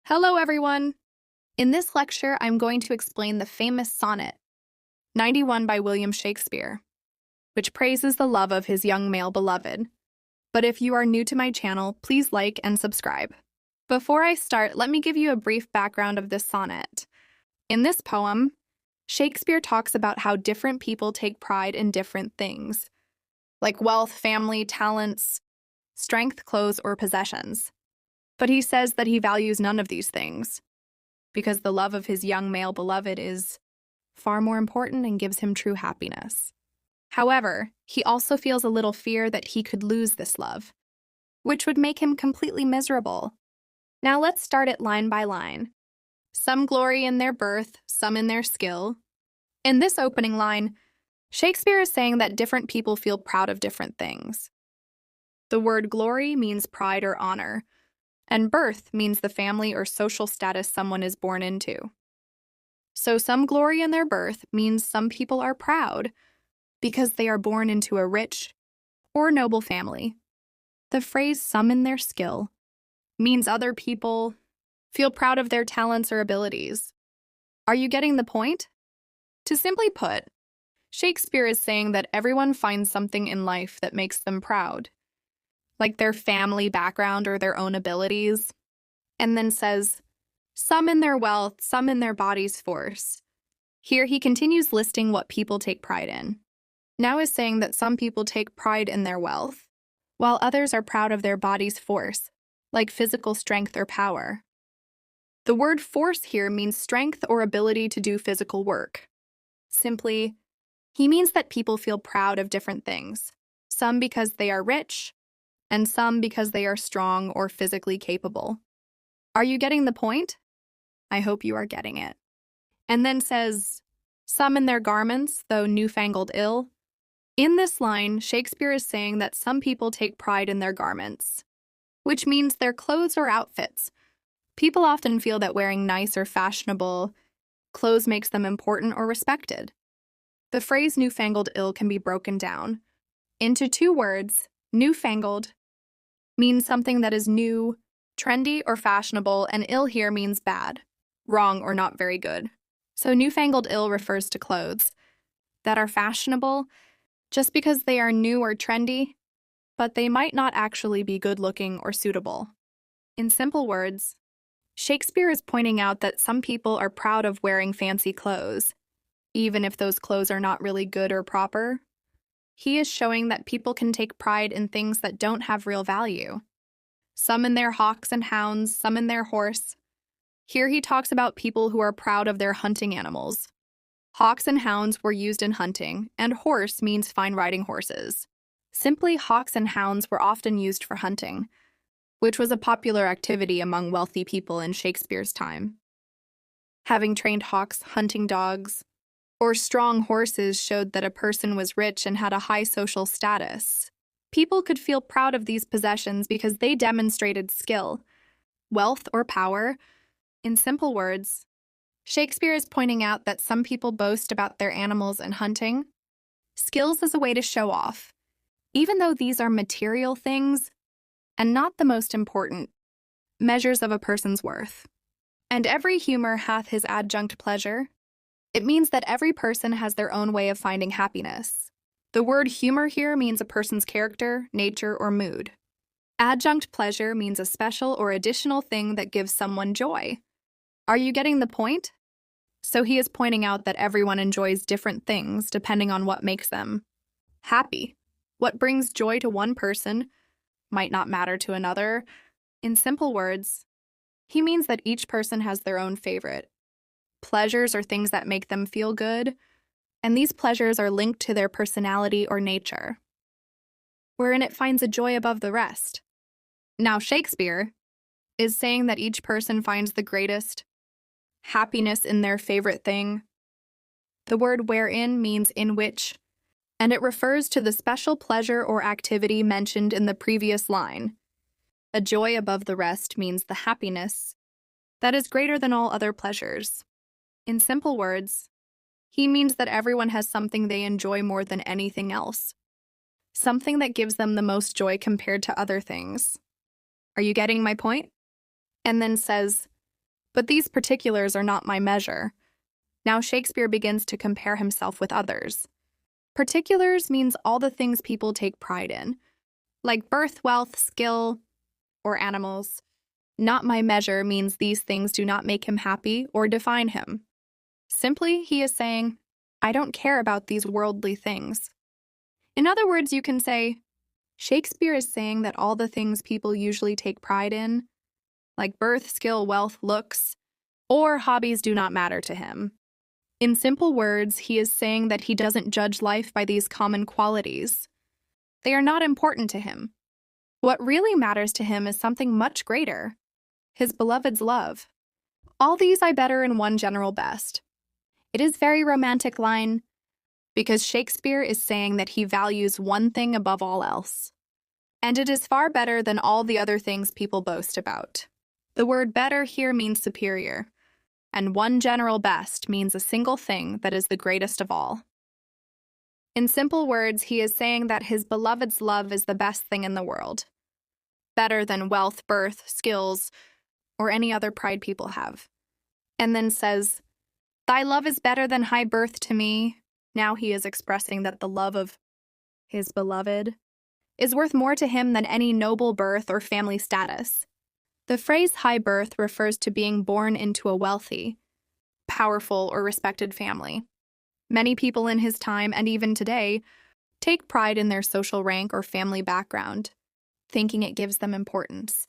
Hello, everyone! In this lecture, I'm going to explain the famous sonnet, 91 by William Shakespeare, which praises the love of his young male beloved. But if you are new to my channel, please like and subscribe. Before I start, let me give you a brief background of this sonnet. In this poem, Shakespeare talks about how different people take pride in different things, like wealth, family, talents, strength, clothes, or possessions. But he says that he values none of these things, because the love of his young male beloved is far more important and gives him true happiness. However, he also feels a little fear that he could lose this love, which would make him completely miserable. Now let's start it line by line. Some glory in their birth, some in their skill. In this opening line, Shakespeare is saying that different people feel proud of different things. The word glory means pride or honor, and birth means the family or social status someone is born into. So some glory in their birth means some people are proud because they are born into a rich or noble family. The phrase some in their skill means other people feel proud of their talents or abilities. Are you getting the point? To simply put, Shakespeare is saying that everyone finds something in life that makes them proud, like their family background or their own abilities, and then says, some in their wealth, some in their body's force. Here he continues listing what people take pride in. Now is saying that some people take pride in their wealth, while others are proud of their body's force, like physical strength or power. The word force here means strength or ability to do physical work. Simply, he means that people feel proud of different things, some because they are rich, and some because they are strong or physically capable. Are you getting the point? I hope you are getting it. And then says, some in their garments, though newfangled ill. In this line, Shakespeare is saying that some people take pride in their garments, which means their clothes or outfits. People often feel that wearing nice or fashionable clothes makes them important or respected. The phrase newfangled ill can be broken down into two words. Newfangled means something that is new, trendy, or fashionable, and ill here means bad, wrong, or not very good. So newfangled ill refers to clothes that are fashionable just because they are new or trendy, but they might not actually be good-looking or suitable. In simple words, Shakespeare is pointing out that some people are proud of wearing fancy clothes, even if those clothes are not really good or proper. He is showing that people can take pride in things that don't have real value. Some in their hawks and hounds, some in their horse. Here he talks about people who are proud of their hunting animals. Hawks and hounds were used in hunting, and horse means fine riding horses. Simply, hawks and hounds were often used for hunting, which was a popular activity among wealthy people in Shakespeare's time. Having trained hawks, hunting dogs, or strong horses showed that a person was rich and had a high social status. People could feel proud of these possessions because they demonstrated skill, wealth, or power. In simple words, Shakespeare is pointing out that some people boast about their animals and hunting skills as a way to show off, even though these are material things and not the most important measures of a person's worth. And every humor hath his adjunct pleasure. It means that every person has their own way of finding happiness. The word humor here means a person's character, nature, or mood. Adjunct pleasure means a special or additional thing that gives someone joy. Are you getting the point? So he is pointing out that everyone enjoys different things depending on what makes them happy. What brings joy to one person might not matter to another. In simple words, he means that each person has their own favorite. Pleasures are things that make them feel good, and these pleasures are linked to their personality or nature, wherein it finds a joy above the rest. Now, Shakespeare is saying that each person finds the greatest happiness in their favorite thing. The word wherein means in which, and it refers to the special pleasure or activity mentioned in the previous line. A joy above the rest means the happiness that is greater than all other pleasures. In simple words, he means that everyone has something they enjoy more than anything else, something that gives them the most joy compared to other things. Are you getting my point? And then says, But these particulars are not my measure. Now Shakespeare begins to compare himself with others. Particulars means all the things people take pride in, like birth, wealth, skill, or animals. Not my measure means these things do not make him happy or define him. Simply, he is saying, I don't care about these worldly things. In other words, you can say, Shakespeare is saying that all the things people usually take pride in, like birth, skill, wealth, looks, or hobbies, do not matter to him. In simple words, he is saying that he doesn't judge life by these common qualities. They are not important to him. What really matters to him is something much greater, his beloved's love. All these I better in one general best. It is very romantic line, because Shakespeare is saying that he values one thing above all else. And it is far better than all the other things people boast about. The word better here means superior, and one general best means a single thing that is the greatest of all. In simple words, he is saying that his beloved's love is the best thing in the world, better than wealth, birth, skills, or any other pride people have. And then says, thy love is better than high birth to me. Now he is expressing that the love of his beloved is worth more to him than any noble birth or family status. The phrase high birth refers to being born into a wealthy, powerful, or respected family. Many people in his time, and even today, take pride in their social rank or family background, thinking it gives them importance.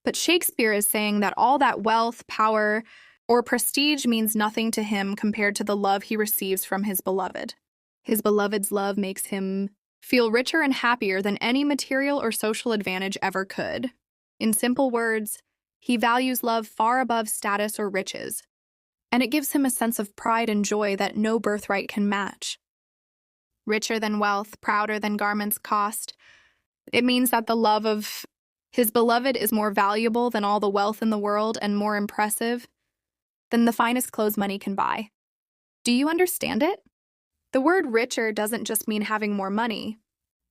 But Shakespeare is saying that all that wealth, power, or prestige means nothing to him compared to the love he receives from his beloved. His beloved's love makes him feel richer and happier than any material or social advantage ever could. In simple words, he values love far above status or riches, and it gives him a sense of pride and joy that no birthright can match. Richer than wealth, prouder than garments cost. It means that the love of his beloved is more valuable than all the wealth in the world and more impressive than the finest clothes money can buy. Do you understand it? The word richer doesn't just mean having more money.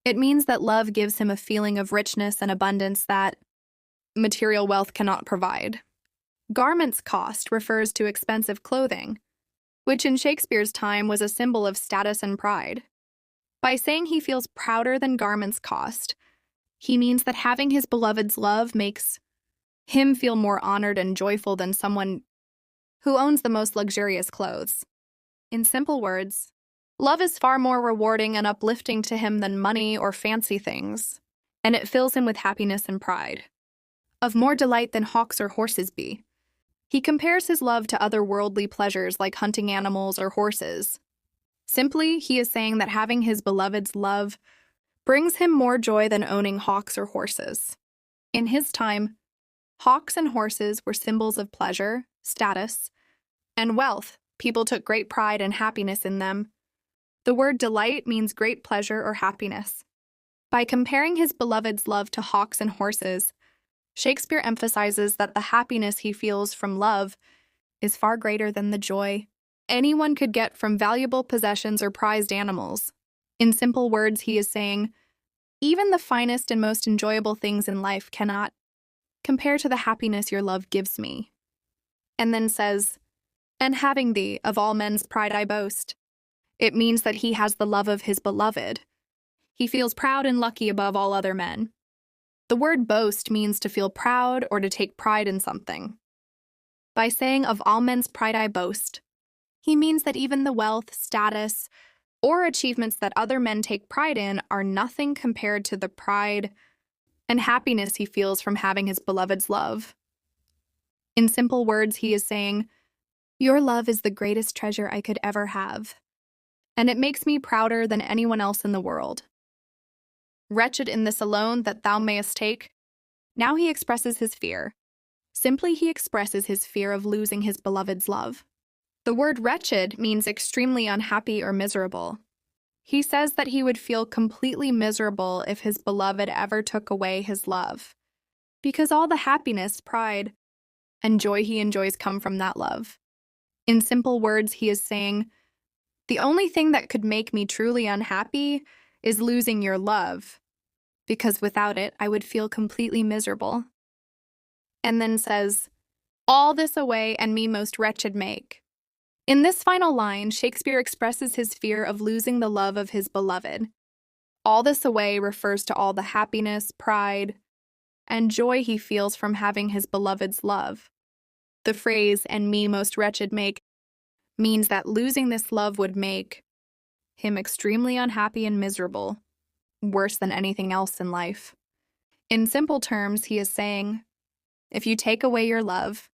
It means that love gives him a feeling of richness and abundance that material wealth cannot provide. Garments cost refers to expensive clothing, which in Shakespeare's time was a symbol of status and pride. By saying he feels prouder than garments cost, he means that having his beloved's love makes him feel more honored and joyful than someone who owns the most luxurious clothes. In simple words, love is far more rewarding and uplifting to him than money or fancy things, and it fills him with happiness and pride. Of more delight than hawks or horses be. He compares his love to other worldly pleasures like hunting animals or horses. Simply, he is saying that having his beloved's love brings him more joy than owning hawks or horses. In his time, hawks and horses were symbols of pleasure, status, and wealth. People took great pride and happiness in them. The word delight means great pleasure or happiness. By comparing his beloved's love to hawks and horses, Shakespeare emphasizes that the happiness he feels from love is far greater than the joy anyone could get from valuable possessions or prized animals. In simple words, he is saying, even the finest and most enjoyable things in life cannot compare to the happiness your love gives me. And then says, and having thee, of all men's pride I boast. It means that he has the love of his beloved. He feels proud and lucky above all other men. The word boast means to feel proud or to take pride in something. By saying, of all men's pride I boast, he means that even the wealth, status, or achievements that other men take pride in are nothing compared to the pride and happiness he feels from having his beloved's love. In simple words, he is saying, your love is the greatest treasure I could ever have, and it makes me prouder than anyone else in the world. Wretched in this alone that thou mayest take. Now he expresses his fear. Simply, he expresses his fear of losing his beloved's love. The word wretched means extremely unhappy or miserable. He says that he would feel completely miserable if his beloved ever took away his love, because all the happiness, pride, and joy he enjoys come from that love. In simple words, he is saying, the only thing that could make me truly unhappy is losing your love, because without it, I would feel completely miserable. And then says, all this away and me most wretched make. In this final line, Shakespeare expresses his fear of losing the love of his beloved. All this away refers to all the happiness, pride, and joy he feels from having his beloved's love. The phrase, and me most wretched make, means that losing this love would make him extremely unhappy and miserable, worse than anything else in life. In simple terms, he is saying, if you take away your love,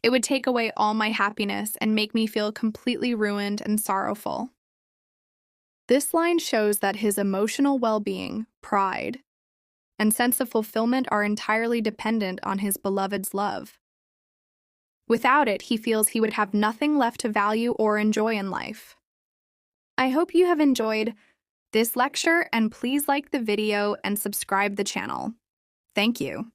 it would take away all my happiness and make me feel completely ruined and sorrowful. This line shows that his emotional well-being, pride, and sense of fulfillment are entirely dependent on his beloved's love. Without it, he feels he would have nothing left to value or enjoy in life. I hope you have enjoyed this lecture, and please like the video and subscribe the channel. Thank you.